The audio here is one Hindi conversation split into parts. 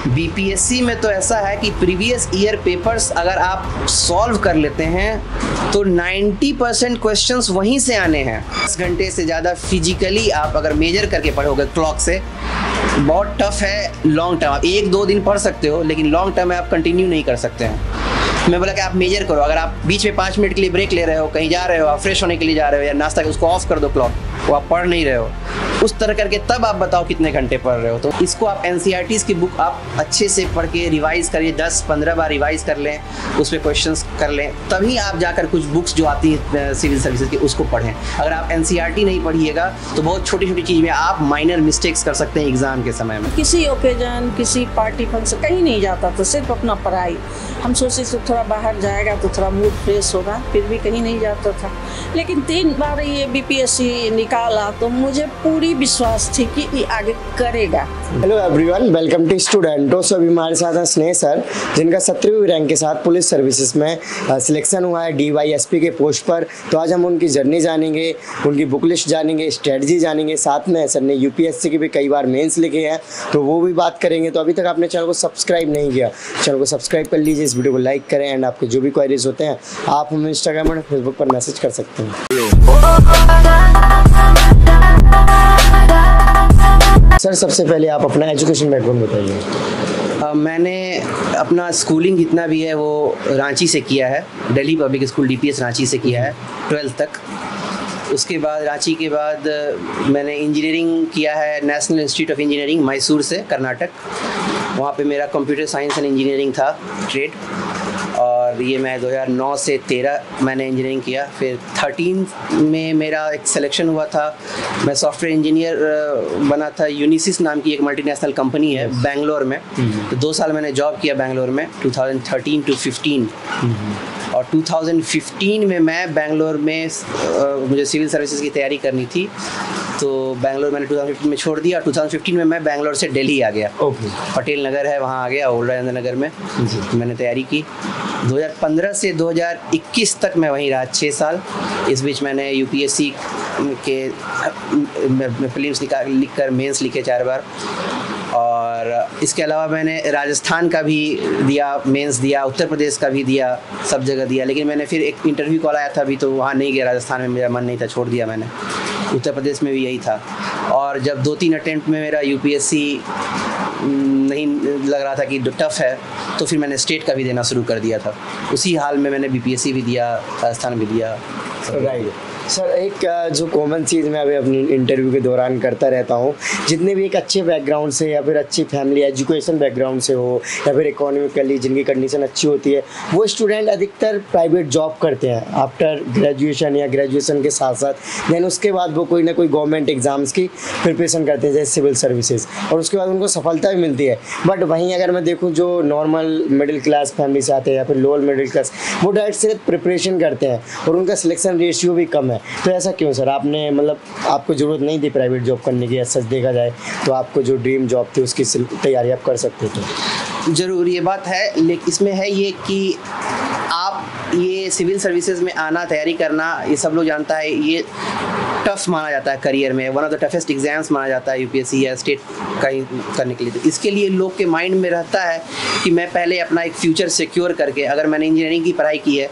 बीपीएससी में तो ऐसा है कि प्रीवियस ईयर पेपर्स अगर आप सॉल्व कर लेते हैं तो 90% क्वेश्चंस वहीं से आने हैं। 10 घंटे से ज़्यादा फिजिकली आप अगर मेजर करके पढ़ोगे क्लॉक से, बहुत टफ है। लॉन्ग टर्म आप 1-2 दिन पढ़ सकते हो, लेकिन लॉन्ग टर्म में आप कंटिन्यू नहीं कर सकते हैं। मैं बोला कि आप मेजर करो, अगर आप बीच में 5 मिनट के लिए ब्रेक ले रहे हो, कहीं जा रहे हो, आप फ्रेश होने के लिए जा रहे हो या नाश्ता, उसको ऑफ कर दो क्लॉक, वो आप पढ़ नहीं रहे हो, उस तरह करके तब आप बताओ कितने घंटे पढ़ रहे हो। तो इसको आप एनसीईआरटीज़ की बुक आप अच्छे से पढ़ के रिवाइज करिए, 10-15 बार रिवाइज कर लें, उस पर क्वेश्चंस कर लें, तभी आप जाकर कुछ बुक्स जो आती हैं सिविल सर्विसेज की उसको पढ़ें। अगर आप एनसीईआरटी नहीं पढ़िएगा तो बहुत छोटी छोटी चीज़ में आप माइनर मिस्टेक्स कर सकते हैं एग्जाम के समय में। किसी ओकेजन, किसी पार्टी फंक्शन कहीं नहीं जाता था, सिर्फ अपना पढ़ाई। हम सोचे तो थोड़ा बाहर जाएगा तो थोड़ा मूड फ्रेश होगा, फिर भी कहीं नहीं जाता था। लेकिन 3 बार ये बीपीएससी निकाला तो मुझे पूरी विश्वास थी कि ये आगे करेगा। हेलो एवरीवन, वेलकम टू स्टूडेंटो। सो अभी हमारे साथ हैं स्नेह सर, जिनका 17वीं रैंक के साथ पुलिस सर्विसेज में सिलेक्शन हुआ है डीवाईएसपी के पोस्ट पर। तो आज हम उनकी जर्नी जानेंगे, उनकी बुक लिस्ट जानेंगे, स्ट्रेटजी जानेंगे। साथ में सर ने यूपीएससी की भी कई बार मेंस लिखे हैं, तो वो भी बात करेंगे। तो अभी तक आपने चैनल को सब्सक्राइब नहीं किया, चैनल को सब्सक्राइब कर लीजिए, इस वीडियो को लाइक करें, एंड आपके जो भी क्वेरीज होते हैं आप हमें इंस्टाग्राम और फेसबुक पर मैसेज कर सकते हैं। सर, सबसे पहले आप अपना एजुकेशन बैकग्राउंड बताइए। मैंने अपना स्कूलिंग जितना भी है वो रांची से किया है, Delhi public school DPS Ranchi से किया है 12th तक। उसके बाद रांची के बाद मैंने इंजीनियरिंग किया है national institute of engineering Mysore से, कर्नाटक। वहाँ पे मेरा कंप्यूटर साइंस एंड इंजीनियरिंग था, ट्रेड। और ये मैं 2009 से 13 मैंने इंजीनियरिंग किया। फिर 13 में मेरा एक सिलेक्शन हुआ था, मैं सॉफ्टवेयर इंजीनियर बना था। यूनिसिस नाम की एक मल्टीनेशनल कंपनी है बेंगलोर में, तो 2 साल मैंने जॉब किया बेंगलोर में 2013 to 15। और 2015 में मैं बेंगलोर में मुझे सिविल सर्विसेज की तैयारी करनी थी, तो बेंगलोर मैंने 2015 में छोड़ दिया। 2015 में मैं बेंगलोर से दिल्ली आ गया। पटेल नगर है, वहाँ आ गया, ओल्ड राजेंद्र नगर में मैंने तैयारी की। 2015 से 2021 तक मैं वहीं रहा, 6 साल। इस बीच मैंने यूपीएससी के फिल्म्स लिख कर मेंस लिखे 4 बार। और इसके अलावा मैंने राजस्थान का भी दिया, मेंस दिया, उत्तर प्रदेश का भी दिया, सब जगह दिया। लेकिन मैंने फिर एक इंटरव्यू कॉल आया था अभी, तो वहाँ नहीं गया। राजस्थान में मेरा मन नहीं था, छोड़ दिया मैंने। उत्तर प्रदेश में भी यही था। और जब 2-3 अटेम्प्ट में मेरा यूपीएससी नहीं लग रहा था कि टफ है, तो फिर मैंने स्टेट का भी देना शुरू कर दिया था। उसी हाल में मैंने बीपीएससी भी दिया, राजस्थान भी दिया। राइट सर, एक जो कॉमन चीज़ मैं अभी अपनी इंटरव्यू के दौरान करता रहता हूँ, जितने भी एक अच्छे बैकग्राउंड से या फिर अच्छी फैमिली एजुकेशन बैकग्राउंड से हो या फिर इकोनॉमिकली जिनकी कंडीशन अच्छी होती है, वो स्टूडेंट अधिकतर प्राइवेट जॉब करते हैं आफ्टर ग्रेजुएशन या ग्रेजुएशन के साथ साथ। देन उसके बाद वो कोई ना कोई गवर्नमेंट एग्जाम्स की प्रिपरेशन करते हैं, जैसे सिविल सर्विसेज, और उसके बाद उनको सफलता भी मिलती है। बट वहीं अगर मैं देखूँ जो नॉर्मल मिडिल क्लास फैमिली से आते हैं या फिर लोअर मिडिल क्लास, वो डायरेक्ट सिर्फ प्रिपरेशन करते हैं और उनका सिलेक्शन रेशियो भी कम है। तो ऐसा क्यों सर? आपने मतलब आपको ज़रूरत नहीं थी प्राइवेट जॉब करने की, सच देखा जाए तो आपको जो ड्रीम जॉब थी उसकी तैयारी आप कर सकते थे। ज़रूर ये बात है, लेकिन इसमें है ये कि आप ये सिविल सर्विसेज में आना, तैयारी करना, ये सब लोग जानता है, ये टफ माना जाता है करियर में, one of the toughest exams माना जाता है यूपीएससी या स्टेट का ही करने के लिए। तो इसके लिए लोग के माइंड में रहता है कि मैं पहले अपना एक फ्यूचर सिक्योर करके, अगर मैंने इंजीनियरिंग की पढ़ाई की है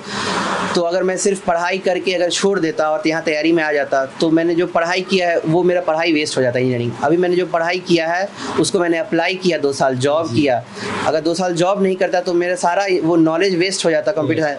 तो अगर मैं सिर्फ पढ़ाई करके अगर छोड़ देता और यहाँ तैयारी में आ जाता, तो मैंने जो पढ़ाई किया है वो मेरा पढ़ाई वेस्ट हो जाता है इंजीनियरिंग। अभी मैंने जो पढ़ाई किया है उसको मैंने अप्लाई किया, 2 साल जॉब किया। अगर 2 साल जॉब नहीं करता तो मेरा सारा वो नॉलेज वेस्ट हो जाता कंप्यूटर।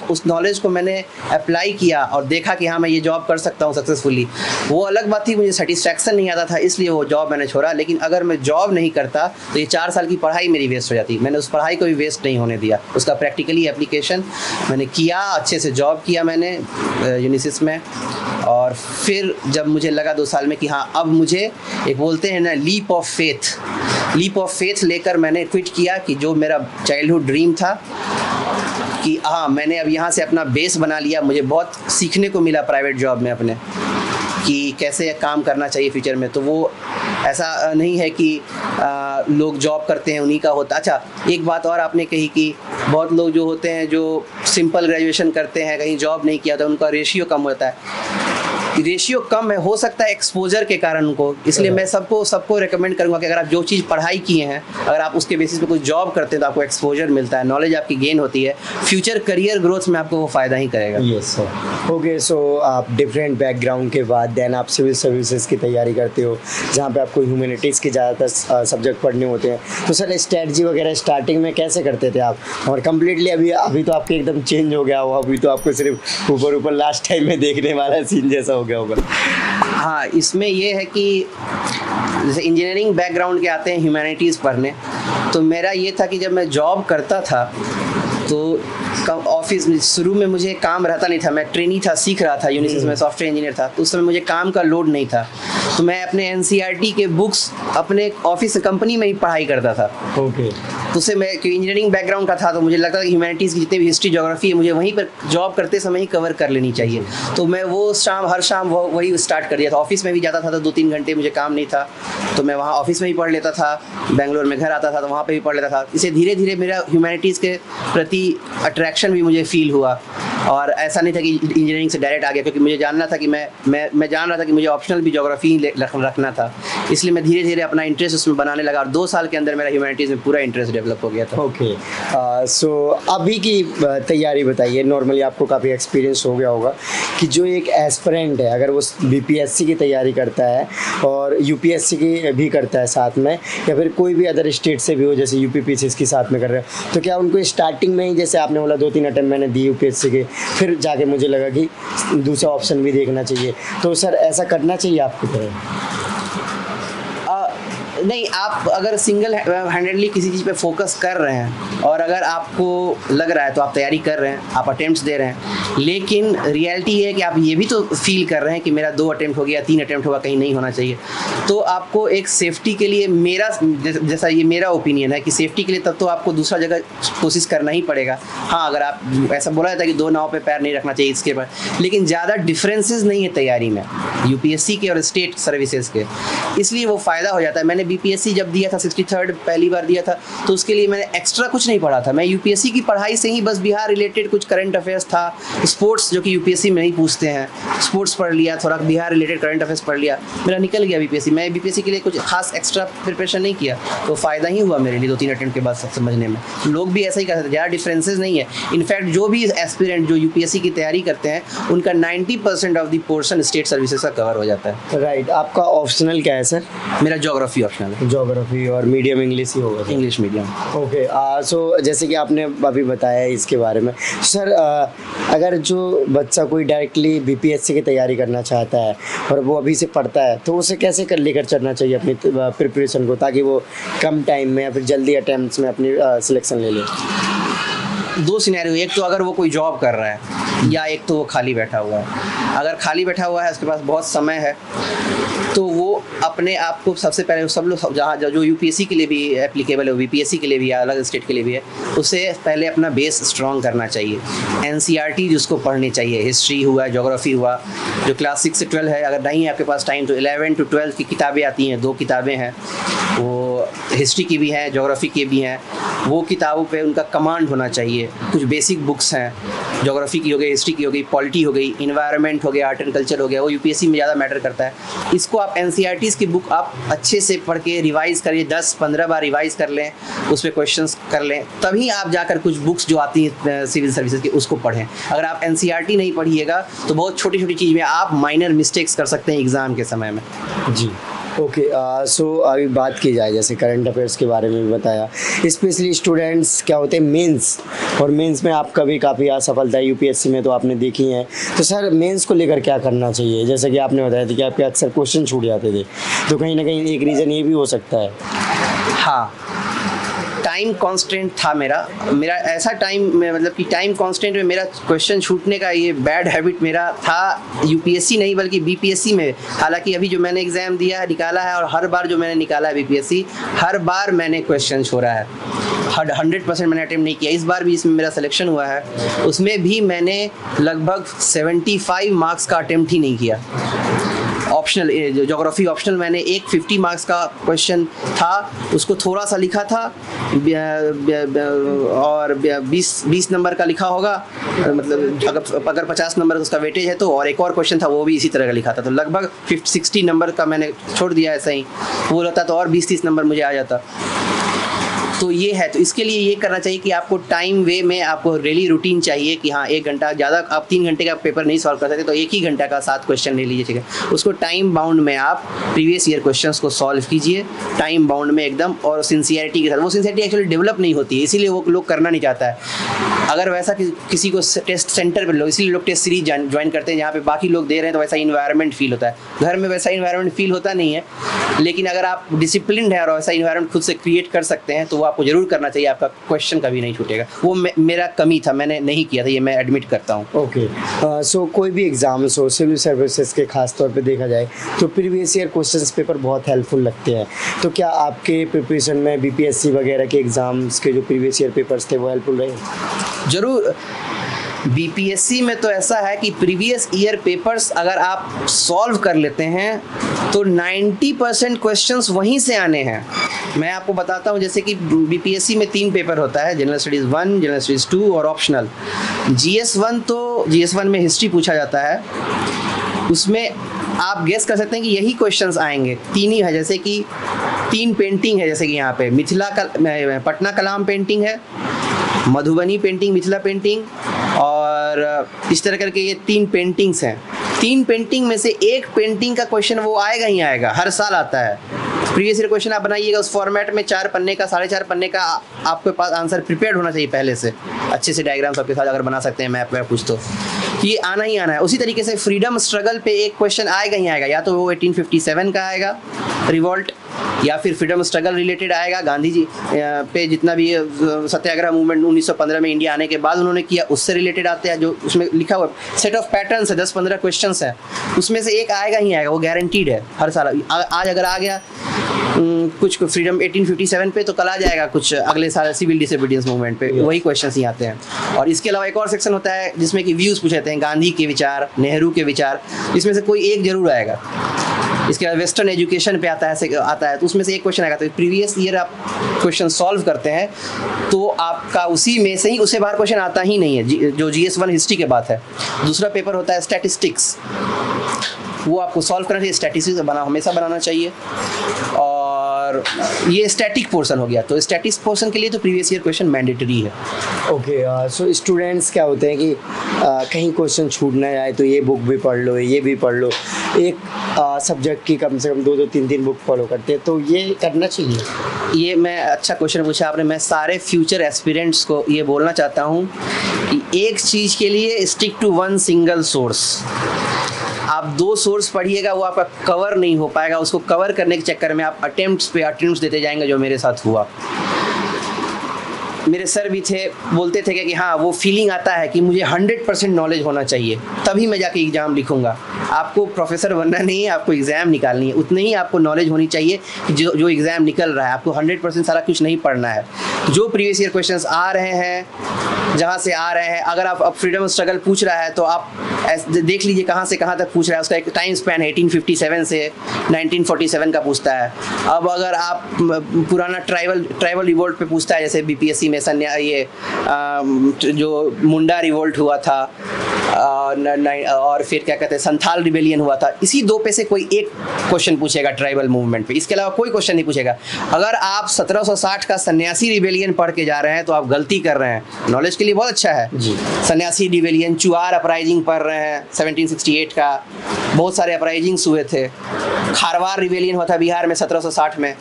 उस नॉलेज को मैंने अप्लाई किया और देखा कि हाँ मैं ये जॉब कर सकता हूँ सक्सेसफुली। वो अलग बात थी, मुझे सेटिस्फैक्शन नहीं आता था, इसलिए वो जॉब मैंने छोड़ा। लेकिन अगर मैं जॉब नहीं करता तो ये 4 साल की पढ़ाई मेरी वेस्ट हो जाती। मैंने उस पढ़ाई को भी वेस्ट नहीं होने दिया, उसका प्रैक्टिकली एप्लीकेशन मैंने किया, अच्छे से जॉब किया मैंने यूनिसिस में। और फिर जब मुझे लगा 2 साल में कि हाँ अब मुझे, एक बोलते हैं ना लीप ऑफ फेथ लेकर मैंने क्विट किया कि जो मेरा चाइल्डहुड ड्रीम था कि हाँ मैंने अब यहाँ से अपना बेस बना लिया। मुझे बहुत सीखने को मिला प्राइवेट जॉब में अपने, कि कैसे काम करना चाहिए फ्यूचर में। तो वो ऐसा नहीं है कि लोग जॉब करते हैं उन्हीं का होता। अच्छा, एक बात और आपने कही कि बहुत लोग जो होते हैं जो सिंपल ग्रेजुएशन करते हैं, कहीं जॉब नहीं किया तो उनका रेशियो कम होता है। रेशियो कम है, हो सकता है एक्सपोजर के कारण उनको, इसलिए मैं सबको रेकमेंड करूंगा कि अगर आप जो चीज़ पढ़ाई किए हैं, अगर आप उसके बेसिस पे कुछ जॉब करते हैं तो आपको एक्सपोजर मिलता है, नॉलेज आपकी गेन होती है, फ्यूचर करियर ग्रोथ में आपको वो फ़ायदा ही करेगा। Yes sir. ओके, सो आप डिफरेंट बैकग्राउंड के बाद देन आप सिविल सर्विसेज की तैयारी करते हो, जहाँ पे आपको ह्यूमैनिटीज़ के ज़्यादातर सब्जेक्ट पढ़ने होते हैं। तो सर स्ट्रेटजी वगैरह स्टार्टिंग में कैसे करते थे आप, और कम्प्लीटली अभी तो आपके एकदम चेंज हो गया हो, अभी तो आपको सिर्फ ऊपर लास्ट टाइम में देखने वाला सीन जैसा हो गया होगा। हाँ, इसमें ये है कि जैसे इंजीनियरिंग बैकग्राउंड के आते हैं ह्यूमैनिटीज़ पढ़ने, तो मेरा ये था कि जब मैं जॉब करता था तो ऑफिस में शुरू में मुझे काम रहता नहीं था, मैं ट्रेनी था, सीख रहा था यूनिसिस में, सॉफ्टवेयर इंजीनियर था, तो उस समय मुझे काम का लोड नहीं था, तो मैं अपने एनसीईआरटी के बुक्स अपने ऑफिस कंपनी में ही पढ़ाई करता था। ओके। तो उससे मैं इंजीनियरिंग बैकग्राउंड का था, तो मुझे लगता था कि ह्यूमैनिटीज़ की जितनी भी हिस्ट्री ज्योग्राफी है मुझे वहीं पर जॉब करते समय ही कवर कर लेनी चाहिए, तो मैं वो हर शाम वही स्टार्ट कर दिया था। ऑफिस में भी जाता था तो 2-3 घंटे मुझे काम नहीं था तो मैं वहाँ ऑफिस में ही पढ़ लेता था, बेंगलोर में घर आता था तो वहाँ पे भी पढ़ लेता था। इसे धीरे धीरे मेरा ह्यूमैनिटीज़ के प्रति अट्रैक्शन भी मुझे फील हुआ, और ऐसा नहीं था कि इंजीनियरिंग से डायरेक्ट आ गया, क्योंकि मुझे जानना था कि मैं जान रहा था कि मुझे ऑप्शनल भी ज्योग्राफी रखना था, इसलिए मैं धीरे धीरे अपना इंटरेस्ट उसमें बनाने लगा, और 2 साल के अंदर मेरा ह्यूमैनिटीज़ में पूरा इंटरेस्ट डेवलप हो गया था। ओके, सो अभी की तैयारी बताइए। नॉर्मली आपको काफ़ी एक्सपीरियंस हो गया होगा कि जो एक एस्पिरेंट है, अगर वो बीपीएससी की तैयारी करता है और यूपीएससी की भी करता है साथ में, या फिर कोई भी अदर स्टेट से भी हो, जैसे यूपीपीसी इसकी साथ में कर रहे हैं, तो क्या उनको स्टार्टिंग में ही, जैसे आपने बोला 2-3 अटेम्प्ट मैंने दी यूपीएससी के, फिर जाके मुझे लगा कि दूसरा ऑप्शन भी देखना चाहिए, तो सर ऐसा करना चाहिए आपकी तरह? नहीं, आप अगर सिंगल हैंडेडली किसी चीज़ पे फोकस कर रहे हैं और अगर आपको लग रहा है तो आप तैयारी कर रहे हैं, आप अटेम्प्ट्स दे रहे हैं, लेकिन रियलिटी ये है कि आप ये भी तो फील कर रहे हैं कि मेरा 2 अटेम्प्ट हो गया, 3 अटेम्प्ट होगा, कहीं नहीं होना चाहिए, तो आपको एक सेफ्टी के लिए, मेरा जैसा ये मेरा ओपिनियन है कि सेफ्टी के लिए तब तो आपको दूसरा जगह कोशिश करना ही पड़ेगा। हाँ, अगर आप ऐसा बोला जाता है कि 2 नाव पे पैर नहीं रखना चाहिए इसके पर, लेकिन ज़्यादा डिफरेंसेस नहीं है तैयारी में यूपीएससी के और स्टेट सर्विसेज के, इसलिए वो फ़ायदा हो जाता है। मैंने बीपीएससी जब दिया था 63rd पहली बार दिया था, तो उसके लिए मैंने एक्स्ट्रा कुछ नहीं पढ़ा था, मैं यूपीएससी की पढ़ाई से ही बस बिहार रिलेटेड कुछ करंट अफेयर्स था, स्पोर्ट्स जो कि यूपीएससी में ही पूछते हैं, स्पोर्ट्स पढ़ लिया, थोड़ा बिहार रिलेटेड करंट अफेयर्स पढ़ लिया, मेरा निकल गया बीपीएससी। मैं बीपीएससी के लिए कुछ खास एक्स्ट्रा प्रिपरेशन नहीं किया, तो फ़ायदा ही हुआ मेरे लिए 2-3 अटेम्प्ट के बाद सब समझने में। लोग भी ऐसा ही करते हैं, ज़्यादा डिफरेंसेस नहीं है। इनफैक्ट जो भी एस्पिरेंट जो यूपीएससी की तैयारी करते हैं उनका 90% of the portion state services का कवर हो जाता है। राइट। आपका ऑप्शनल क्या है सर? मेरा ज्योग्राफी ऑप्शनल है। ज्योग्राफी और मीडियम इंग्लिश ही होगा? English medium. ओके, सो जैसे कि आपने अभी बताया इसके बारे में, सर अगर जो बच्चा कोई डायरेक्टली बीपीएससी की तैयारी करना चाहता है और वो अभी से पढ़ता है, तो उसे कैसे लेकर चलना चाहिए अपनी प्रिपरेशन को, ताकि वो कम टाइम में या फिर जल्दी अटेम्प्ट्स में अपनी सिलेक्शन ले ले? 2 सिनेरियो, एक तो अगर वो कोई जॉब कर रहा है या एक तो वो खाली बैठा हुआ है। अगर खाली बैठा हुआ है, उसके पास बहुत समय है, तो वो अपने आप को सबसे पहले, सब लोग जहाँ जो यूपीएससी के लिए भी एप्लीकेबल है, बीपीएससी के लिए भी है, अलग स्टेट के लिए भी है, उसे पहले अपना बेस स्ट्रॉन्ग करना चाहिए। एनसीईआरटी जिसको पढ़नी चाहिए, हिस्ट्री हुआ, ज्योग्राफी हुआ, जो क्लास 6 से 12 है, अगर नहीं है आपके पास टाइम तो 11 to 12 की किताबें आती हैं, 2 किताबें हैं, वो हिस्ट्री की भी हैं, ज्योग्राफी की भी हैं, वो किताबों पे उनका कमांड होना चाहिए। कुछ बेसिक बुक्स हैं, ज्योग्राफी की हो गई, हिस्ट्री की हो गई, पॉलिटी हो गई, इन्वायरमेंट हो गया, आर्ट एंड कल्चर हो गया, वो यूपीएससी में ज़्यादा मैटर करता है। इसको आप एनसीईआरटीज़ की बुक आप अच्छे से पढ़ के रिवाइज़ करिए, 10-15 बार रिवाइज़ कर लें, उस पर क्वेश्चंस कर लें, तभी आप जाकर कुछ बुक्स जो आती हैं सिविल सर्विसेज की उसको पढ़ें। अगर आप एनसीईआरटी नहीं पढ़िएगा तो बहुत छोटी छोटी चीज़ में आप माइनर मिस्टेक्स कर सकते हैं एग्ज़ाम के समय में। जी। ओके, सो अभी बात की जाए, जैसे करंट अफेयर्स के बारे में भी बताया, स्पेशली स्टूडेंट्स क्या होते हैं मेंस, और मेंस में आपका भी काफ़ी असफलता है यूपीएससी में तो आपने देखी है, तो सर मेंस को लेकर क्या करना चाहिए? जैसे कि आपने बताया था कि आपके अक्सर क्वेश्चन छूट जाते थे, तो कहीं ना कहीं एक रीज़न ये भी हो सकता है। हाँ, टाइम कांस्टेंट था मेरा ऐसा टाइम में, मतलब कि टाइम कांस्टेंट में मेरा क्वेश्चन छूटने का ये बैड हैबिट मेरा था, यूपीएससी नहीं बल्कि बीपीएससी में। हालांकि अभी जो मैंने एग्ज़ाम दिया है, निकाला है, और हर बार जो मैंने निकाला है बीपीएससी, हर बार मैंने क्वेश्चन छोड़ा है, 100% मैंने अटेम्प्ट नहीं किया। इस बार भी इसमें मेरा सिलेक्शन हुआ है, उसमें भी मैंने लगभग 75 मार्क्स का अटेम्प्ट ही नहीं किया। ऑप्शनल ज्योग्राफी ऑप्शनल मैंने एक 50 मार्क्स का क्वेश्चन था उसको थोड़ा सा लिखा था और 20 नंबर का लिखा होगा, मतलब अगर 50 नंबर उसका वेटेज है तो, और एक और क्वेश्चन था वो भी इसी तरह का लिखा था, तो लगभग 60 नंबर का मैंने छोड़ दिया ऐसा ही। वो रहता तो और 20-30 नंबर मुझे आ जाता। तो ये है, तो इसके लिए ये करना चाहिए कि आपको टाइम वे में आपको डेली रूटीन चाहिए कि हाँ 1 घंटा, ज़्यादा आप 3 घंटे का पेपर नहीं सॉल्व कर सकते तो 1 ही घंटा का 7 क्वेश्चन ले लीजिए, ठीक है। उसको टाइम बाउंड में आप प्रीवियस ईयर क्वेश्चंस को सॉल्व कीजिए, टाइम बाउंड में एकदम, और सिंसियरिटी के साथ। वो सिंसियरिटी एक्चुअली डेवलप नहीं होती है, इसीलिए वो लोग करना नहीं चाहता है। अगर वैसा किसी को टेस्ट सेंटर पर लोग, इसीलिए लोग टेस्ट सीरीज ज्वाइन करते हैं जहाँ पे बाकी लोग दे रहे हैं, तो वैसा इन्वायरमेंट फील होता है। घर में वैसा इन्वायरमेंट फील होता नहीं है, लेकिन अगर आप डिसिप्लिन्ड है और वैसा इन्वायरमेंट खुद से क्रिएट कर सकते हैं तो वो आपको जरूर करना चाहिए, आपका क्वेश्चन कभी नहीं छूटेगा। वो मेरा कमी था, मैंने नहीं किया था, ये मैं एडमिट करता हूँ। ओके, सो कोई भी एग्जाम्स हो, सिविल सर्विसेज के खास तौर पे देखा जाए तो प्रीवियस ईयर क्वेश्चंस पेपर बहुत हेल्पफुल लगते हैं। तो क्या आपके प्रिपरेशन में बीपीएससी वगैरह के एग्जाम्स के जो प्रीवियस ईयर पेपर्स थे वो हेल्पफुल रहे? जरूर। बीपीएससी में तो ऐसा है कि प्रीवियस ईयर पेपर्स अगर आप सॉल्व कर लेते हैं तो 90% क्वेश्चंस वहीं से आने हैं। मैं आपको बताता हूँ, जैसे कि बीपीएससी में 3 पेपर होता है, जनरल स्टडीज़ 1, जनरल स्टडीज़ 2 और ऑप्शनल। जीएस 1 में हिस्ट्री पूछा जाता है, उसमें आप गेस कर सकते हैं कि यही क्वेश्चंस आएंगे। 3 ही है, जैसे कि 3 पेंटिंग है, जैसे कि यहाँ पे पटना कलाम पेंटिंग है, मधुबनी पेंटिंग, मिथिला पेंटिंग, और इस तरह करके ये 3 पेंटिंग्स हैं। 3 पेंटिंग में से एक पेंटिंग का क्वेश्चन वो आएगा ही आएगा, हर साल आता है। प्रीवियस ईयर क्वेश्चन आप बनाइएगा उस फॉर्मेट में, 4 पन्ने का, 4.5 पन्ने का आपके पास आंसर प्रिपेयर्ड होना चाहिए पहले से, अच्छे से डायग्राम सबके साथ अगर बना सकते हैं, मैप वैप कुछ, तो ये आना ही आना है। उसी तरीके से फ्रीडम स्ट्रगल पे एक क्वेश्चन आएगा ही आएगा, या तो वो 1857 का आएगा रिवॉल्ट, या फिर फ्रीडम स्ट्रगल रिलेटेड आएगा, गांधी जी पे जितना भी सत्याग्रह मूवमेंट 1915 में इंडिया आने के बाद उन्होंने किया उससे रिलेटेड आते हैं, जो उसमें लिखा हुआ सेट ऑफ पैटर्न्स है, 10-15 क्वेश्चंस हैं, उसमें से एक आएगा ही आएगा, वो गारंटीड है हर साल। आज अगर आ गया कुछ फ्रीडम 1857 पे, तो कल आ जाएगा कुछ अगले साल सिविल डिसोबीडियंस मूवमेंट पे, वही क्वेश्चंस ही आते हैं। और इसके अलावा एक और सेक्शन होता है जिसमें कि व्यूज़ पूछे जाते हैं, गांधी के विचार, नेहरू के विचार, इसमें से कोई एक जरूर आएगा। इसके बाद वेस्टर्न एजुकेशन पे आता है तो उसमें से एक क्वेश्चन आएगा। तो प्रीवियस ईयर आप क्वेश्चन सॉल्व करते हैं तो आपका उसी में से ही, उससे बाहर क्वेश्चन आता ही नहीं है, जो GS 1 हिस्ट्री के बात है। दूसरा पेपर होता है स्टैटिस्टिक्स, वो आपको सॉल्व करना चाहिए, स्टैटिस्टिक्स हमेशा बनाना चाहिए। और ये स्टैटिक पोर्शन हो गया, तो स्टैटिक पोर्शन के लिए तो प्रीवियस ईयर क्वेश्चन मैंडेटरी है। ओके, सो स्टूडेंट्स क्या होते हैं कि कहीं क्वेश्चन छूट ना जाए तो ये बुक भी पढ़ लो, ये भी पढ़ लो, एक सब्जेक्ट की कम से कम 2-2, 3-3 बुक फॉलो करते हैं, तो ये करना चाहिए? ये मैं अच्छा क्वेश्चन पूछा आपने। मैं सारे फ्यूचर एस्पिरेंट्स को ये बोलना चाहता हूँ कि एक चीज़ के लिए स्टिक टू 1 सिंगल सोर्स। आप 2 सोर्स पढ़िएगा, वो आपका कवर नहीं हो पाएगा। उसको कवर करने के चक्कर में आप अटेम्प्ट्स पे अटेम्प्ट्स देते जाएंगे, जो मेरे साथ हुआ। मेरे सर भी थे, बोलते थे कि हाँ, वो फीलिंग आता है कि मुझे 100% नॉलेज होना चाहिए, तभी मैं जाके एग्ज़ाम लिखूंगा। आपको प्रोफेसर बनना नहीं है, आपको एग्ज़ाम निकालनी है, उतनी ही आपको नॉलेज होनी चाहिए कि जो एग्ज़ाम निकल रहा है। आपको 100% सारा कुछ नहीं पढ़ना है। जो प्रीवियस ईयर क्वेश्चंस आ रहे हैं, जहाँ से आ रहे हैं, अगर आप अब फ्रीडम स्ट्रगल पूछ रहा है तो आप देख लीजिए कहाँ से कहाँ तक पूछ रहा है। उसका एक टाइम स्पैन है, 1857 से 1947 का पूछता है। अब अगर आप पुराना ट्राइबल रिवोल्ट पे पूछता है, जैसे बीपीएससी में ये जो मुंडा रिवोल्ट हुआ था, और फिर क्या कहते हैं संथाल रिबेलियन हुआ था, इसी 2 पे से कोई एक क्वेश्चन पूछेगा ट्राइबल मूवमेंट पे, इसके अलावा कोई क्वेश्चन नहीं पूछेगा। अगर आप 1760 का सन्यासी रिबेलियन पढ़ के जा रहे हैं तो आप गलती कर रहे हैं। नॉलेज के लिए बहुत अच्छा है जी। सन्यासी रिबेलियन, चुआर अपराइजिंग पढ़ रहे हैं 1768 का, बहुत सारे अपराइजिंग्स हुए थे। खारवार रिबेलियन हुआ था बिहार में 1760 में।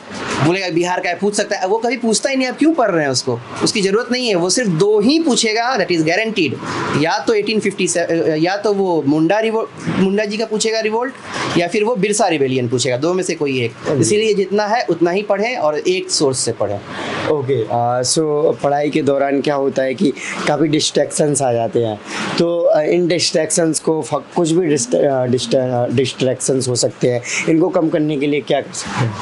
बोलेगा बिहार का है, पूछ सकता है, वो कभी पूछता ही नहीं। आप क्यों पढ़ रहे हैं उसको, उसकी ज़रूरत नहीं है। वो सिर्फ 2 ही पूछेगा, दैट इज़ गारंटीड। या तो 1857, या तो वो मुंडा जी का पूछेगा रिवोल्ट, या फिर वो बिरसा रिबेलियन पूछेगा, 2 में से कोई एक। इसीलिए जितना है उतना ही पढ़ें और एक सोर्स से पढ़ें। ओके, सो पढ़ाई के दौरान क्या होता है कि काफ़ी डिस्ट्रैक्शंस आ जाते हैं, तो इन डिस्ट्रैक्शंस को कुछ भी डिस्ट्रैक्शंस हो सकते हैं, इनको कम करने के लिए क्या कर सकते हैं?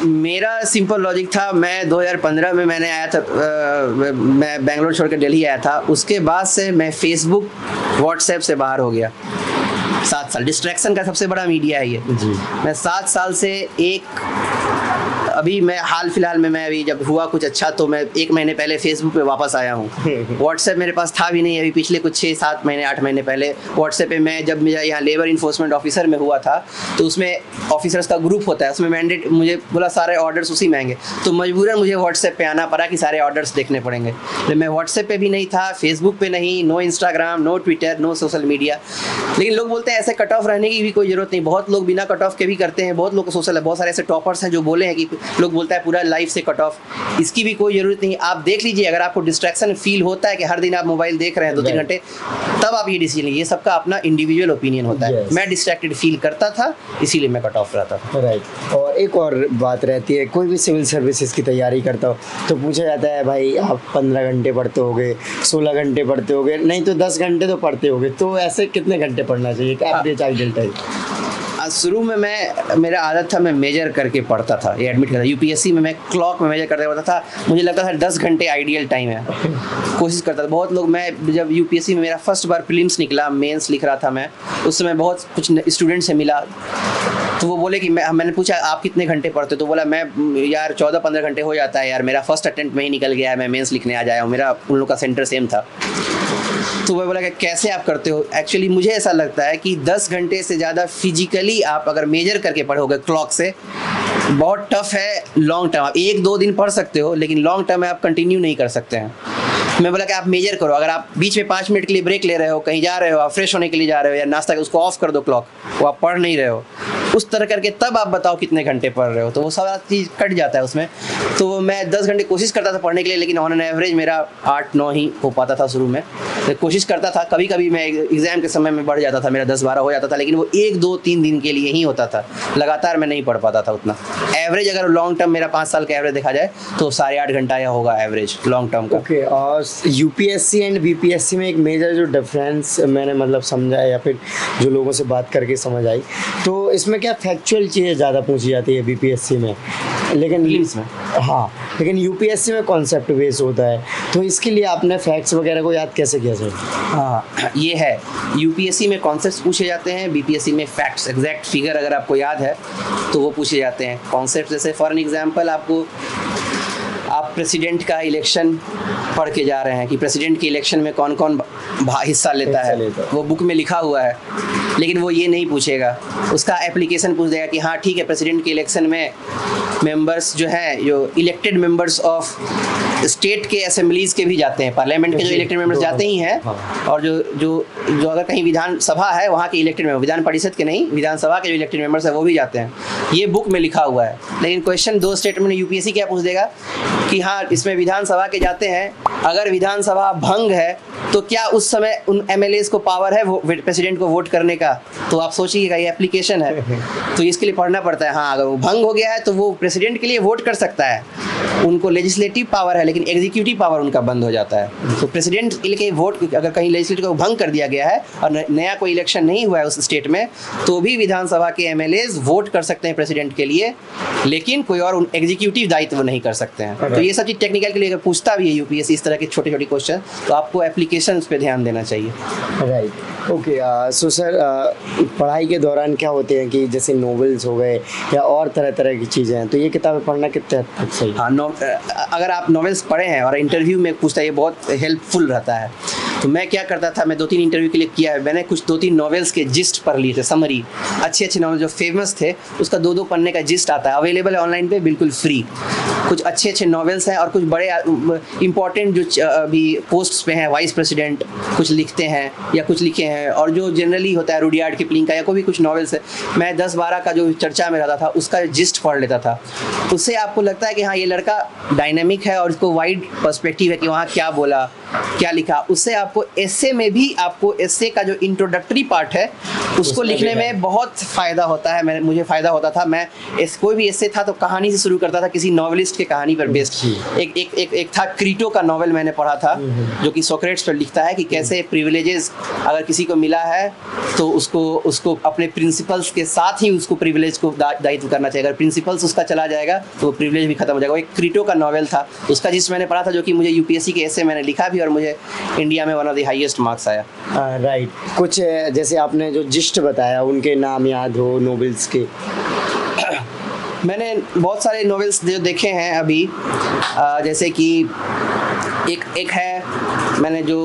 मेरा सिंपल लॉजिक था। मैं 2015 में मैंने आया था, मैं बेंगलोर छोड़ कर दिल्ली आया था। उसके बाद से मैं फेसबुक, व्हाट्सएप से बाहर हो गया। 7 साल डिस्ट्रैक्शन का सबसे बड़ा मीडिया है ये जी। मैं 7 साल से अभी मैं हाल फिलहाल में मैं अभी जब हुआ कुछ अच्छा तो मैं 1 महीने पहले फेसबुक पे वापस आया हूँ। व्हाट्सएप मेरे पास था भी नहीं अभी पिछले कुछ 6-7 महीने 8 महीने पहले व्हाट्सएप पे मैं जब मेरा यहाँ लेबर इन्फोर्समेंट ऑफिसर में हुआ था तो उसमें ऑफिसर्स का ग्रुप होता है उसमें मैंडेट मुझे बोला सारे ऑर्डर्स उसी में आएंगे तो मजबूरन मुझे व्हाट्सएप पे आना पड़ा कि सारे ऑर्डर्स देखने पड़ेंगे। लेकिन मैं व्हाट्सएप पे भी नहीं था, फेसबुक पे नहीं, no Instagram, no Twitter, no social media. लेकिन लोग बोलते हैं ऐसे कट ऑफ रहने की भी कोई जरूरत नहीं, बहुत लोग बिना कट ऑफ के भी करते हैं, बहुत लोग सोशल है, बहुत सारे ऐसे टॉपर्स हैं जो बोले हैं कि लोग बोलता है पूरा लाइफ से कट ऑफ, इसकी भी कोई जरूरत नहीं। आप देख लीजिए अगर आपको डिस्ट्रैक्शन फील होता है कि हर दिन आप मोबाइल देख रहे हैं 2-3 घंटे तब आप ये डिसीजन लीजिए, ये सबका अपना इंडिविजुअल ओपिनियन होता है। मैं डिस्ट्रैक्टेड फील करता था इसीलिए मैं कट ऑफ रहता था। राइट। और एक और बात रहती है कोई भी सिविल सर्विसेज की तैयारी करता हो तो पूछा जाता है भाई आप 15 घंटे पढ़ते होगे, 16 घंटे पढ़ते होगे, नहीं तो 10 घंटे तो पढ़ते होगे, तो ऐसे कितने घंटे पढ़ना चाहिए एवरेज आइडियल टाइम? शुरू में मेरा आदत था मैं मेजर करके पढ़ता था, ये एडमिट करता। यूपीएससी में मैं क्लॉक में मेजर करके पढ़ता था, मुझे लगता था 10 घंटे आइडियल टाइम है, कोशिश करता था। बहुत लोग मैं जब यूपीएससी में मेरा फर्स्ट बार प्रीलिम्स निकला, मेंस लिख रहा था मैं, उस समय बहुत कुछ स्टूडेंट से मिला तो वो बोले कि मैंने पूछा आप कितने घंटे पढ़ते हो तो बोला मैं यार 14-15 घंटे हो जाता है यार, मेरा फर्स्ट अटेम्प्ट में ही निकल गया है, मैं मेंस लिखने आ जाया हूँ, मेरा उन लोग का सेंटर सेम था। तो मैं बोला कि कैसे आप करते हो? एक्चुअली मुझे ऐसा लगता है कि 10 घंटे से ज़्यादा फिजिकली आप अगर मेजर करके पढ़ोगे क्लॉक से बहुत टफ है लॉन्ग टर्म। आप 1-2 दिन पढ़ सकते हो लेकिन लॉन्ग टर्म में आप कंटिन्यू नहीं कर सकते हैं। मैं बोला कि आप मेजर करो, अगर आप बीच में 5 मिनट के लिए ब्रेक ले रहे हो, कहीं जा रहे हो, आप फ्रेश होने के लिए जा रहे हो या नाश्ता उसको ऑफ कर दो क्लॉक, वो आप पढ़ नहीं रहे हो, उस तरह करके तब आप बताओ कितने घंटे पढ़ रहे हो, तो वो सारा चीज़ कट जाता है उसमें। तो मैं 10 घंटे कोशिश करता था पढ़ने के लिए लेकिन ऑन एन एवरेज मेरा 8-9 ही हो पाता था शुरू में। तो कोशिश करता था, कभी कभी मैं एग्ज़ाम के समय में बढ़ जाता था, मेरा 10-12 हो जाता था, लेकिन वो 1-2-3 दिन के लिए ही होता था, लगातार मैं नहीं पढ़ पाता था उतना। एवरेज अगर लॉन्ग टर्म मेरा 5 साल का एवरेज देखा जाए तो 8.5 घंटा या होगा एवरेज लॉन्ग टर्म का। ओके। और यूपीएससी एंड बीपीएससी में एक मेजर जो डिफरेंस मैंने मतलब समझा है या फिर जो लोगों से बात करके समझ आई, तो इसमें क्या फैक्चुअल चीज़ें ज़्यादा पूछी जाती है बीपीएससी में, लेकिन हाँ, लेकिन यूपीएससी में कॉन्सेप्ट बेस्ड होता है, तो इसके लिए आपने फैक्ट्स वगैरह को याद कैसे किया सर? हाँ, ये है, यूपीएससी में कॉन्सेप्ट्स पूछे जाते हैं, बीपीएससी में फैक्ट्स, एग्जैक्ट फिगर अगर आपको याद है तो वो पूछे जाते हैं। कॉन्सेप्ट जैसे फॉर एन एग्जांपल आप प्रेसिडेंट का इलेक्शन पढ़ के जा रहे हैं कि प्रेसिडेंट के इलेक्शन में कौन कौन हिस्सा लेता है, वो बुक में लिखा हुआ है, लेकिन वो ये नहीं पूछेगा, उसका एप्लीकेशन पूछ देगा कि हाँ ठीक है प्रेसिडेंट के इलेक्शन में मेंबर्स जो हैं, जो इलेक्टेड मेंबर्स ऑफ स्टेट के असेंबलीज के भी जाते हैं, पार्लियामेंट के जो इलेक्टेड मेंबर्स जाते ही हैं, और जो अगर कहीं विधानसभा है वहाँ के इलेक्टेड मेंबर, विधान परिषद के नहीं, विधानसभा के जो इलेक्टेड मेंबर्स है वो भी जाते हैं, ये बुक में लिखा हुआ है। लेकिन क्वेश्चन 2 स्टेटमेंट में यूपीएससी क्या पूछ देगा कि हाँ इसमें विधानसभा के जाते हैं, अगर विधानसभा भंग है तो क्या उस समय उन एमएलएज को पावर है वो प्रेसिडेंट को वोट करने का? तो आप सोचिएगा ये एप्लीकेशन है, तो इसके लिए पढ़ना पड़ता है। हाँ, अगर वो भंग हो गया है तो वो प्रेसिडेंट के लिए वोट कर सकता है, उनको लेजिस्लेटिव पावर है लेकिन एग्जीक्यूटिव पावर उनका बंद हो जाता है। तो प्रेसिडेंट के लिए वोट अगर कहीं लेजिस्लेटिव को भंग कर दिया गया है और नया कोई इलेक्शन नहीं हुआ है उस स्टेट में, तो भी विधानसभा के एमएलएज वोट कर सकते हैं प्रेसिडेंट के लिए, लेकिन कोई और एग्जीक्यूटिव दायित्व नहीं कर सकते हैं। तो ये सब चीज़ टेक्निकल के लिए पूछता भी है यूपीएससी इस तरह के छोटे छोटे क्वेश्चन, तो आपको एप्लीकेशंस पे ध्यान देना चाहिए। राइट। ओके। सो सर पढ़ाई के दौरान क्या होते हैं कि जैसे नॉवेल्स हो गए या और तरह तरह की चीज़ें हैं, तो ये किताबें पढ़ना कितने हद तक सही? हाँ, अगर आप नॉवेल्स पढ़े हैं और इंटरव्यू में पूछता है, ये बहुत हेल्पफुल रहता है। तो मैं क्या करता था, मैं 2-3 इंटरव्यू के लिए किया है, मैंने कुछ 2-3 नॉवेल्स के जिस्ट पढ़ लिए थे, समरी, अच्छे नॉवेल जो फेमस थे उसका 2-2 पन्ने का जिस्ट आता है, अवेलेबल है ऑनलाइन पे बिल्कुल फ्री। कुछ अच्छे नॉवेल्स हैं और कुछ बड़े इंपॉर्टेंट जो अभी पोस्ट्स पे हैं, वाइस प्रेसिडेंट कुछ लिखते हैं या कुछ लिखे हैं, और जो जनरली होता है रुडियार्ड किपलिंग का या कोई भी कुछ नॉवेल्स है, मैं 10-12 का जो चर्चा में रहता था उसका जिस्ट पढ़ लेता था। उससे आपको लगता है कि हाँ ये लड़का डायनेमिक है और इसको वाइड पर्सपेक्टिव है कि वहाँ क्या बोला, क्या लिखा। उससे आपको एस्से में भी, आपको एस्से का जो इंट्रोडक्टरी पार्ट है उसको लिखने में बहुत फ़ायदा होता है। मुझे फ़ायदा होता था, मैं कोई भी एस्से था तो कहानी से शुरू करता था, किसी नॉवेलिस्ट के कहानी पर बेस्ड। एक था क्रीटो का नॉवेल मैंने पढ़ा था, जो कि सोक्रेट्स पर लिखता है कि कैसे प्रिविलेजेस अगर किसी को मिला है तो उसको अपने प्रिंसिपल्स के साथ ही उसको प्रिविलेज को दायित्व करना चाहिए, अगर प्रिंसिपल्स उसका चला जाएगा तो प्रिविलेज भी खत्म हो जाएगा। वो एक क्रीटो का नॉवेल था, उसका जिस मैंने पढ़ा था, जो कि मुझे यूपीएससी के एस्से मैंने लिखा भी और मुझे इंडिया में one of the highest marks आया। राइट, कुछ जैसे आपने जो जिस्ट बताया उनके नाम याद हो नोवेल्स के? मैंने बहुत सारे नॉवेल्स जो देखे हैं अभी, जैसे कि एक है, मैंने जो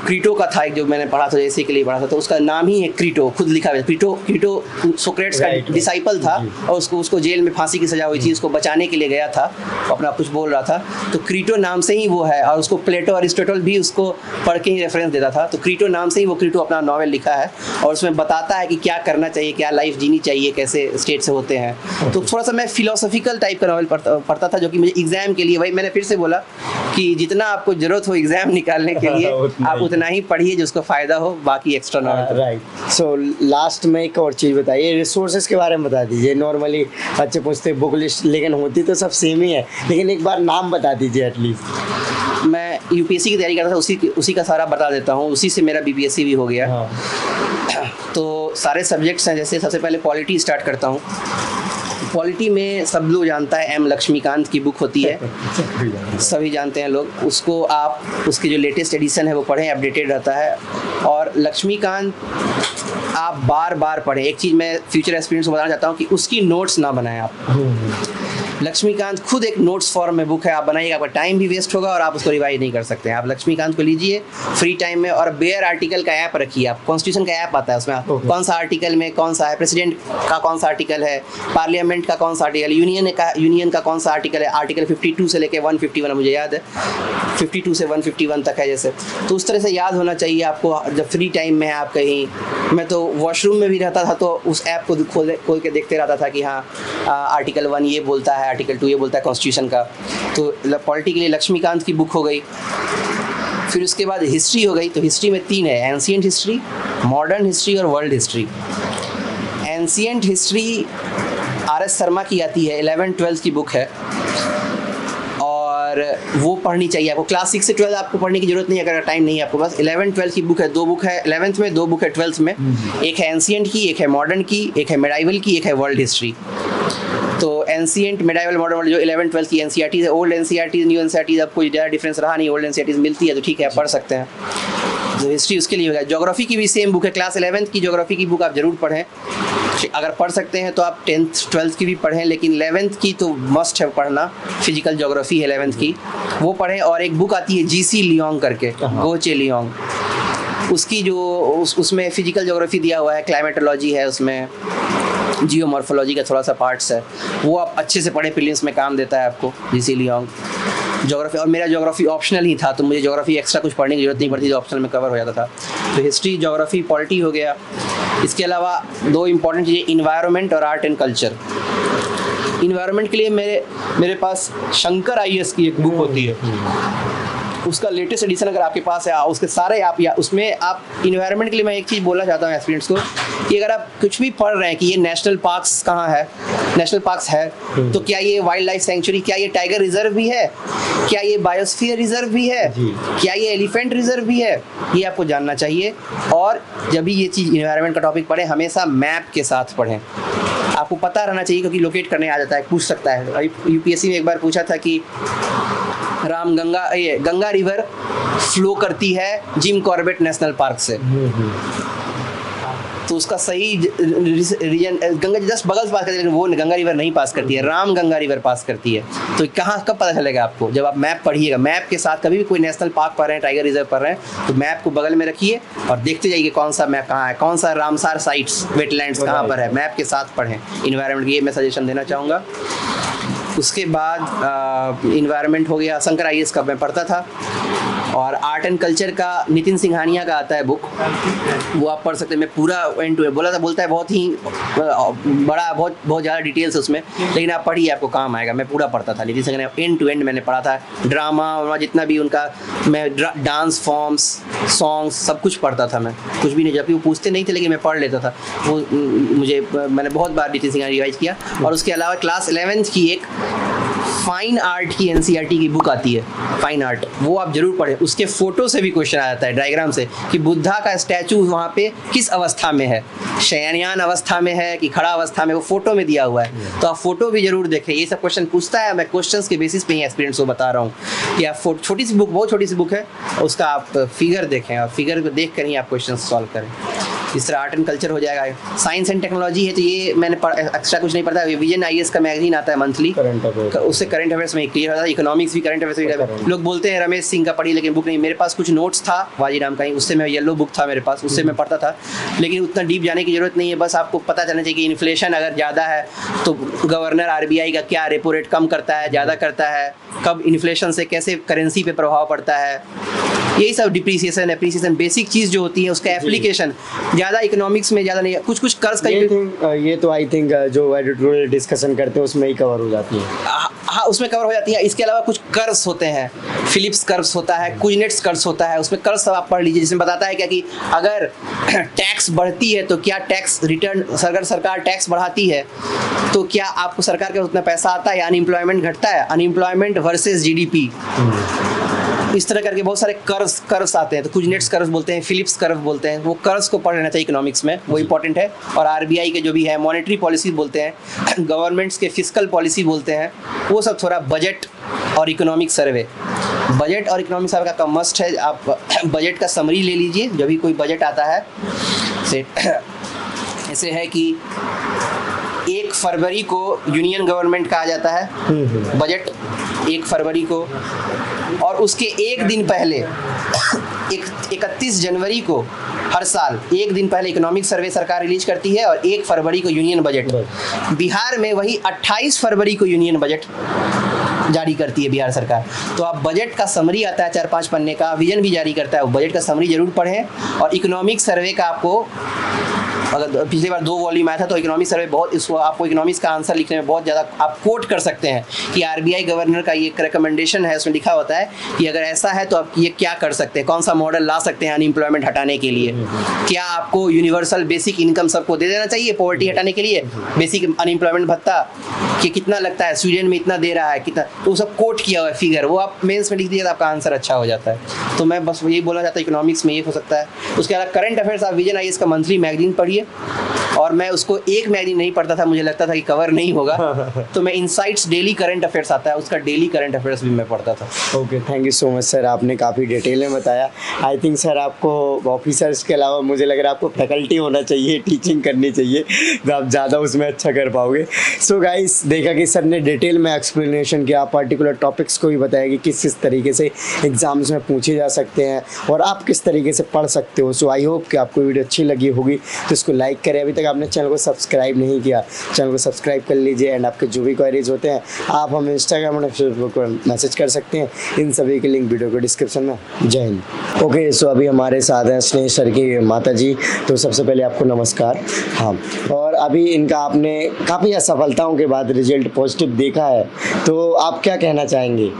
क्रीटो का था, एक जो मैंने पढ़ा था जैसे के लिए पढ़ा था, तो उसका नाम ही है क्रीटो, खुद लिखा हुआ है क्रीटो सोक्रेट्स का डिसाइपल था और उसको जेल में फांसी की सजा हुई थी, उसको बचाने के लिए गया था, अपना कुछ बोल रहा था, तो क्रीटो नाम से ही वो है। और उसको प्लेटो अरिस्टोटल भी उसको पढ़ के ही रेफरेंस देता था, तो क्रीटो नाम से ही वो क्रीटो अपना नॉवेल लिखा है और उसमें बताता है कि क्या करना चाहिए, क्या लाइफ जीनी चाहिए, कैसे स्टेट से होते हैं। तो थोड़ा सा मैं फिलोसॉफिकल टाइप का नॉवेल पढ़ता था, जो कि मुझे एग्जाम के लिए, वही मैंने फिर से बोला कि जितना आपको जरूरत हो एग्जाम निकालने के लिए आप उतना ही पढ़िए जिसको फायदा हो, बाकी extra knowledge. Right. So last में एक और चीज़ बताइए, रिसोर्सेज के बारे में बता दीजिए। नॉर्मली बच्चे पूछते बुक लिस्ट, लेकिन होती तो सब सेम ही है, लेकिन एक बार नाम बता दीजिए एटलीस्ट। मैं यूपीएससी की तैयारी करता था, उसी का सारा बता देता हूँ, उसी से मेरा बीपीएससी भी हो गया। तो सारे सब्जेक्ट्स हैं, जैसे सबसे पहले पॉलिटी स्टार्ट करता हूँ। पॉलिटी में सब लोग जानता है, एम लक्ष्मीकांत की बुक होती है, सभी जानते हैं लोग उसको। आप उसकी जो लेटेस्ट एडिशन है वो पढ़ें, अपडेटेड रहता है। और लक्ष्मीकांत आप बार बार पढ़ें। एक चीज़ मैं फ्यूचर एक्सपीरियंस को बताना चाहता हूँ कि उसकी नोट्स ना बनाएं आप। लक्ष्मीकांत खुद एक नोट्स फॉर्म में बुक है, आप बनाइएगा, आपका टाइम भी वेस्ट होगा और आप उसको रिवाइज नहीं कर सकते हैं। आप लक्ष्मीकांत को लीजिए फ्री टाइम में, और बेयर आर्टिकल का ऐप रखिए आप। कॉन्स्टिट्यूशन का ऐप आता है, उसमें कौन सा आर्टिकल में कौन सा है, प्रेसिडेंट का कौन सा आर्टिकल है, पार्लियामेंट का कौन सा आर्टिकल, यूनियन का कौन सा आर्टिकल है। आर्टिकल 52 से लेकर 151 मुझे याद है, 52 से 151 तक है जैसे। तो उस तरह से याद होना चाहिए आपको जब फ्री टाइम में है आप कहीं। मैं तो वॉशरूम में भी रहता था तो उस ऐप को खोल के देखते रहता था कि हाँ आर्टिकल 1 ये बोलता है, आर्टिकल 2 ये बोलता है कॉन्स्टिट्यूशन का। तो पॉलिटी के लिए लक्ष्मीकांत की बुक हो गई। फिर उसके बाद हिस्ट्री हो गई, तो हिस्ट्री में 3 है, एंशिएंट हिस्ट्री, मॉडर्न हिस्ट्री और world history. Ancient history RS. Sharma की आती है, 11th-12th की बुक है और वो पढ़नी चाहिए आपको। क्लास 6 से 12 आपको पढ़ने की जरूरत नहीं है अगर टाइम नहीं है आपको पास। 11th-12th की बुक है, 2 बुक है 11th में, 2 बुक है 12th में। एक है एंशिएंट की, एक है मॉडर्न की, एक है मेडाइवल की, एक है वर्ल्ड हिस्ट्री। तो एंशिएंट, मेडाइवल, मॉडर्न वर्ल्ड जो 11th-12th की एनसीईआरटी है, ओल्ड एनसीईआरटी, न्यू एनसीईआरटी, अब कोई ज़्यादा डिफरेंस रहा नहीं, ओल्ड एनसीईआरटी मिलती है तो ठीक है आप पढ़ सकते हैं। तो हिस्ट्री उसके लिए होगा। ज्योग्राफी की भी सेम बुक है, क्लास 11th की ज्योग्राफी की बुक आप जरूर पढ़ें। अगर पढ़ सकते हैं तो आप 10th-12th की भी पढ़ें, लेकिन 11th की तो मस्ट है पढ़ना। फिजिकल ज्योग्राफी है 11th की, वो पढ़ें। और एक बुक आती है जीसी लियोंग करके, गोचे लियोंग, उसकी जो उसमें फिजिकल ज्योग्राफी दिया हुआ है, क्लाइमेटोलॉजी है उसमें, जियोमॉर्फोलॉजी का थोड़ा सा पार्ट्स है, वो आप अच्छे से पढ़ें, प्रीलिम्स में काम देता है आपको जीसी लियोंग। ज्योग्राफी, और मेरा ज्योग्राफी ऑप्शनल ही था तो मुझे ज्योग्राफी एक्स्ट्रा कुछ पढ़ने की जरूरत नहीं पड़ती, जो ऑप्शनल में कवर हो जाता था। तो हिस्ट्री, ज्योग्राफी, पॉलिटी हो गया। इसके अलावा 2 इंपॉर्टेंट चीज़ें, इन्वायरमेंट और आर्ट एंड कल्चर। इन्वायरमेंट के लिए मेरे पास शंकर आईएएस की एक बुक होती है, उसका लेटेस्ट एडिशन अगर आपके पास है, उसके सारे आप या उसमें आप इन्वायरमेंट के लिए मैं एक चीज़ बोलना चाहता हूँ एस्पिरेंट्स को कि अगर आप कुछ भी पढ़ रहे हैं कि ये नेशनल पार्क्स कहाँ है, नेशनल पार्क्स है तो क्या ये वाइल्ड लाइफ सेंचुरी, क्या ये टाइगर रिजर्व भी है, क्या ये बायोस्फीयर रिजर्व भी है, क्या ये एलिफेंट रिजर्व भी है, ये आपको जानना चाहिए। और जब भी ये चीज़ इन्वायरमेंट का टॉपिक पढ़ें हमेशा मैप के साथ पढ़ें, आपको पता रहना चाहिए क्योंकि लोकेट करने आ जाता है, पूछ सकता है। यूपीएससी में एक बार पूछा था कि गंगा रिवर फ्लो करती है जिम कॉर्बेट नेशनल पार्क से, तो उसका सही रीजन गंगा जस्ट बगल से पास करती है, लेकिन वो गंगा रिवर नहीं पास करती है, राम गंगा रिवर पास करती है। तो कब पता चलेगा आपको, जब आप मैप पढ़िएगा। मैप के साथ कभी भी कोई नेशनल पार्क पढ़ रहे हैं, टाइगर रिजर्व पढ़ रहे हैं, तो मैप को बगल में रखिए और देखते जाइए कौन सा मैप कहाँ है, कौन सा रामसार साइट्स, वेटलैंड्स कहाँ पर है, मैप के साथ पढ़ें। इन्वायरमेंट की ये मैं सजेशन देना चाहूँगा। उसके बाद इन्वायरमेंट हो गया, शंकर आईएएस का मैं पढ़ता था। और आर्ट एंड कल्चर का नितिन सिंघानिया का आता है बुक, वो आप पढ़ सकते हैं। मैं पूरा एंड टू एंड बोलता है बहुत ही बड़ा, बहुत ज़्यादा डिटेल्स उसमें, लेकिन आप पढ़िए आपको काम आएगा। मैं पूरा पढ़ता था Nitin Singhania, end to end मैंने पढ़ा था। ड्रामा जितना भी उनका, मैं डांस फॉर्म्स, सॉन्ग्स सब कुछ पढ़ता था। मैं कुछ भी नहीं, जबकि वो पूछते नहीं थे लेकिन मैं पढ़ लेता था वो। मैंने बहुत बार नितिन सिंघानिया रिवाइज किया। और उसके अलावा क्लास 11th की एक फाइन आर्ट की एनसीईआरटी की बुक आती है, फाइन आर्ट, वो आप जरूर पढ़ें। उसके फोटो से भी क्वेश्चन आ जाता है, डायग्राम से, कि बुद्धा का स्टैचू वहाँ पे किस अवस्था में है, शयनयान अवस्था में है कि खड़ा अवस्था में, वो फोटो में दिया हुआ है। तो आप फोटो भी जरूर देखें। ये सब क्वेश्चन पूछता है, मैं क्वेश्चंस के बेसिस पे ही एक्सपीरियंस को बता रहा हूँ कि आप छोटी सी बुक, बहुत छोटी सी बुक है, उसका आप फिगर देखें और फिगर को देख कर ही आप क्वेश्चन सॉल्व करें। इस तरह आर्ट एंड कल्चर हो जाएगा। साइंस एंड टेक्नोलॉजी है तो ये मैंने एक्स्ट्रा कुछ नहीं पढ़ता। विजन आईएएस का मैगजीन आता है मंथली, उससे करंट अफेयर्स में क्लियर होता है। इकोनॉमिक्स भी करंट अफेयर्स में, लोग बोलते हैं रमेश सिंह का पढ़ी, लेकिन बुक नहीं। मेरे पास कुछ नोट्स था वाजीराम का ही, उससे मैं येलो बुक था मेरे पास, उससे मैं पढ़ता था, लेकिन उतना डीप जाने की जरूरत नहीं है। बस आपको पता चलना चाहिए कि इन्फ्लेशन अगर ज़्यादा है तो गवर्नर आरबीआई का क्या रेपो रेट कम करता है, ज़्यादा करता है, कब इन्फ्लेशन से कैसे करेंसी पे प्रभाव पड़ता है, यही सब डिप्रिसिएशन एप्रिसिएशन बेसिक चीज़ जो होती है उसका एप्लीकेशन ज़्यादा इकोनॉमिक्स में ज़्यादा नहीं, कुछ कर्ज का ये तो आई थिंक जो एडिटोरियल डिस्कशन करते हैं उसमें ही कवर हो जाती है। हाँ, उसमें कवर हो जाती है। इसके अलावा कुछ कर्ज होते हैं, फिलिप्स कर्ज होता है, कुजनेट्स कर्ज होता है, उसमें कर्ज सब आप पढ़ लीजिए, जिसमें बताता है क्या कि अगर टैक्स बढ़ती है तो क्या टैक्स रिटर्न, अगर सरकार टैक्स बढ़ाती है तो क्या आपको सरकार के उतना पैसा आता है या अनएम्प्लॉयमेंट घटता है, अनएम्प्लॉयमेंट वर्सेस जीडीपी, इस तरह करके बहुत सारे कर्ज आते हैं। तो कुजनेट्स कर्ज बोलते हैं, फिलिप्स कर्व बोलते हैं, वो कर्ज को पढ़ लेना चाहिए इकोनॉमिक्स में, वो इंपॉर्टेंट है। और आरबीआई के जो भी है मॉनेटरी पॉलिसी बोलते हैं, गवर्नमेंट्स के फिस्कल पॉलिसी बोलते हैं, वो सब थोड़ा बजट और इकोनॉमिक सर्वे, बजट और इकोनॉमिक सर्वे का मस्ट है। आप बजट का समरी ले लीजिए जब भी कोई बजट आता है। ऐसे है कि 1 फरवरी को यूनियन गवर्नमेंट कहा जाता है बजट, 1 फरवरी को, और उसके एक दिन पहले 31 जनवरी को हर साल एक दिन पहले इकोनॉमिक सर्वे सरकार रिलीज करती है, और 1 फरवरी को यूनियन बजट। बिहार में वही 28 फरवरी को यूनियन बजट जारी करती है बिहार सरकार। तो आप बजट का समरी आता है 4-5 पन्ने का, विजन भी जारी करता है, वो बजट का समरी जरूर पढ़ें। और इकोनॉमिक सर्वे का आपको, अगर पिछली बार 2 वॉल्यूम आया था तो इकोनॉमिक सर्वे बहुत, इसको आपको इकोनॉमिक्स का आंसर लिखने में बहुत ज़्यादा आप कोट कर सकते हैं कि आरबीआई गवर्नर का ये एक रिकमेंडेशन है, उसमें लिखा होता है कि अगर ऐसा है तो आप ये क्या कर सकते हैं, कौन सा मॉडल ला सकते हैं अनएम्प्लॉयमेंट हटाने के लिए, क्या आपको यूनिवर्सल बेसिक इनकम सबको दे देना चाहिए पॉवर्टी हटाने के लिए, बेसिक अनएम्प्लॉयमेंट भत्ता कि कितना लगता है, स्वीडन में इतना दे रहा है कितना, तो वो सब कोट किया हुआ है फिगर, वो आप मेंस में लिख दीजिए तो आपका आंसर अच्छा हो जाता है। तो मैं बस यही बोलना चाहता हूँ इकोनॉमिक्स में ये हो सकता है। उसके अलावा करंट अफेयर्स आप विजन आईएएस का मंथली मैगजीन पढ़िए, और मैं उसको एक मैगजीन नहीं पढ़ता था, मुझे लगता था कि कवर नहीं होगा, तो मैं इनसाइट्स डेली करंट अफेयर्स आता है, उसका डेली करंट अफेयर्स भी मैं पढ़ता था। Okay, thank you so much sir, आपने काफ़ी डिटेल में बताया। आई थिंक सर आपको ऑफिसर्स के अलावा मुझे लग रहा है आपको फैकल्टी होना चाहिए, टीचिंग करनी चाहिए, तो आप ज़्यादा उसमें अच्छा कर पाओगे। सो गाइस, देखा कि सर ने डिटेल में एक्सप्लेनेशन किया, पर्टिकुलर टॉपिक्स को भी बताया कि किस किस तरीके से एग्जाम्स में पूछे जा सकते हैं और आप किस तरीके से पढ़ सकते हो। सो आई होप कि आपको वीडियो अच्छी लगी होगी, तो इसको लाइक करें। अभी तक आपने चैनल को सब्सक्राइब नहीं किया, चैनल को सब्सक्राइब कर लीजिए। एंड आपके जो भी क्वेरीज होते हैं आप हमें इंस्टाग्राम और फेसबुक पर मैसेज कर सकते हैं, इन सभी के लिंक वीडियो को डिस्क्रिप्शन में। जय हिंद। ओके, सो अभी हमारे साथ हैं स्नेह सर की माता जी, तो सबसे पहले आपको नमस्कार। हाँ, और अभी इनका आपने काफ़ी असफलताओं के बाद रिजल्ट पॉजिटिव देखा है, तो आप क्या कहना चाहेंगे?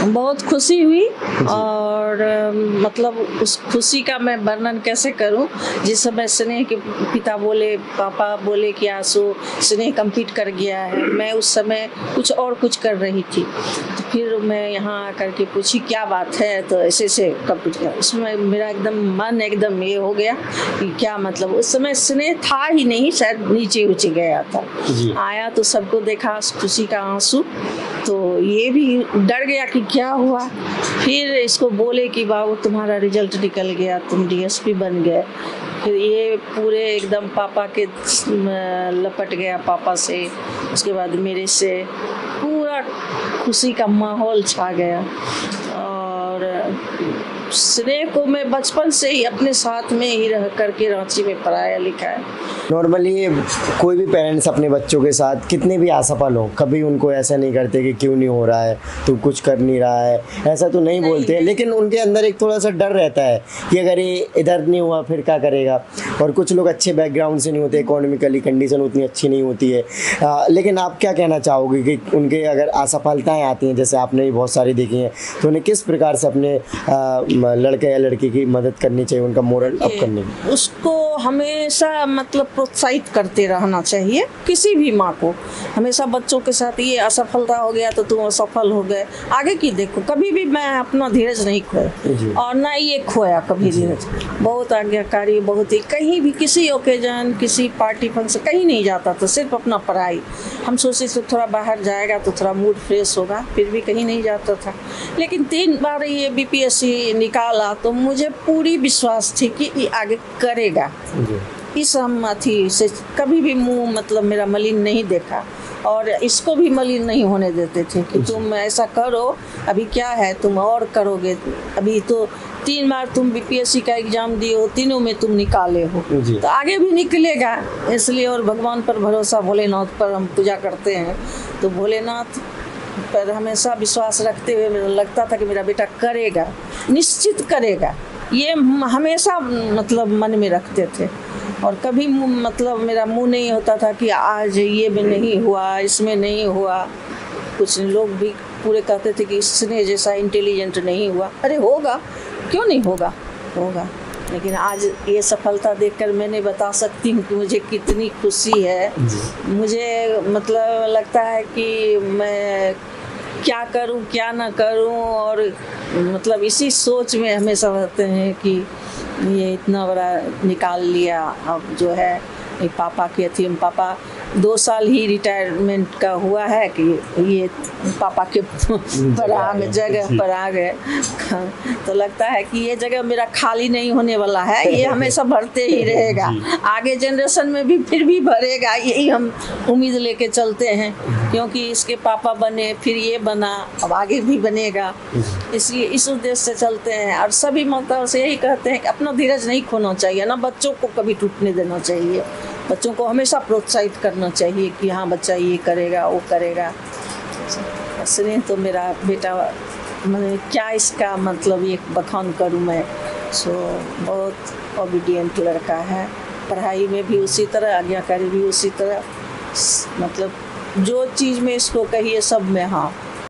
बहुत खुशी हुई, और मतलब उस खुशी का मैं वर्णन कैसे करूं। जिस समय स्नेह के पिता बोले, पापा बोले कि आंसू स्नेह कंप्लीट कर गया है, मैं उस समय कुछ कर रही थी, तो फिर मैं यहाँ आकर के पूछी क्या बात है, तो ऐसे कंप्लीट किया। उसमें मेरा एकदम मन एकदम ये हो गया कि क्या मतलब, उस समय स्नेह था ही नहीं, शायद नीचे गया था। आया तो सबको देखा, खुशी का आंसू, तो ये भी डर गया कि क्या हुआ। फिर इसको बोले कि बाबू तुम्हारा रिजल्ट निकल गया, तुम डीएसपी बन गए। फिर ये पूरे एकदम पापा के लपट गया, पापा से, उसके बाद मेरे से, पूरा खुशी का माहौल छा गया। और स्नेह को मैं बचपन से ही अपने साथ में ही रह करके रांची में पढ़ाया लिखा है। नॉर्मली कोई भी पेरेंट्स अपने बच्चों के साथ कितने भी असफल हो, कभी उनको ऐसा नहीं करते कि क्यों नहीं हो रहा है, तू कुछ कर नहीं रहा है, ऐसा तो नहीं बोलते हैं, लेकिन उनके अंदर एक थोड़ा सा डर रहता है कि अगर ये इधर नहीं हुआ फिर क्या करेगा। और कुछ लोग अच्छे बैकग्राउंड से नहीं होते, इकोनॉमिकली कंडीशन उतनी अच्छी नहीं होती है। लेकिन आप क्या कहना चाहोगे कि उनके अगर असफलताएँ आती हैं, जैसे आपने भी बहुत सारी देखी हैं, तो उन्हें किस प्रकार से अपने लड़के या लड़की की मदद करनी चाहिए, उनका मोरल अप करने की? उसको हमेशा मतलब प्रोत्साहित करते रहना चाहिए किसी भी माँ को। हमेशा बच्चों के साथ ये असफलता हो गया तो तुम असफल हो गए, आगे की देखो। कभी भी मैं अपना धीरज नहीं खोया और ना ये खोया कभी धीरज। बहुत आज्ञाकारी, बहुत ही, कहीं भी किसी ओकेजन, किसी पार्टी फंक्शन कहीं नहीं जाता था, सिर्फ अपना पढ़ाई। हम सोचे तो थोड़ा बाहर जाएगा तो थोड़ा मूड फ्रेश होगा, फिर भी कहीं नहीं जाता था। लेकिन 3 बार ये बीपीएससी निकाला तो मुझे पूरी विश्वास थी कि ये आगे करेगा। इस हम अथी से कभी भी मुंह मतलब मेरा मलिन नहीं देखा और इसको भी मलिन नहीं होने देते थे कि तुम ऐसा करो, अभी क्या है तुम और करोगे, अभी तो 3 बार तुम बीपीएससी का एग्जाम दिए हो, तीनों में तुम निकाले हो तो आगे भी निकलेगा। इसलिए और भगवान पर भरोसा, भोलेनाथ पर हम पूजा करते हैं, तो भोलेनाथ पर हमेशा विश्वास रखते हुए मुझे लगता था कि मेरा बेटा करेगा, निश्चित करेगा, ये हमेशा मतलब मन में रखते थे। और कभी मतलब मेरा मुंह नहीं होता था कि आज ये भी नहीं हुआ, इसमें नहीं हुआ। कुछ लोग भी पूरे कहते थे कि इसने जैसा इंटेलिजेंट नहीं हुआ। अरे होगा, क्यों नहीं होगा, होगा। लेकिन आज ये सफलता देखकर मैंने बता सकती हूँ कि मुझे कितनी खुशी है। मुझे मतलब लगता है कि मैं क्या करूं क्या ना करूं, और मतलब इसी सोच में हमेशा रहते हैं कि ये इतना बड़ा निकाल लिया। अब जो है पापा की थी, पापा 2 साल ही रिटायरमेंट का हुआ है कि ये पापा के पर आ गए, जगह पर आ गए। तो लगता है कि ये जगह मेरा खाली नहीं होने वाला है, ये हमेशा भरते ही रहेगा, आगे जनरेशन में भी फिर भी भरेगा, यही हम उम्मीद लेके चलते हैं। क्योंकि इसके पापा बने, फिर ये बना, अब आगे भी बनेगा, इसलिए इस उद्देश्य से चलते हैं। और सभी मतलब से यही कहते हैं कि अपना धीरज नहीं खोना चाहिए, ना बच्चों को कभी टूटने देना चाहिए। बच्चों को हमेशा प्रोत्साहित करना चाहिए कि हाँ बच्चा ये करेगा, वो करेगा। इसलिए तो मेरा बेटा, मैंने क्या इसका मतलब ये बखान करूँ मैं, सो बहुत ओबीडियंट लड़का है। पढ़ाई में भी उसी तरह, आज्ञाकारी भी उसी तरह, मतलब जो चीज़ में इसको कहिए सब में हाँ।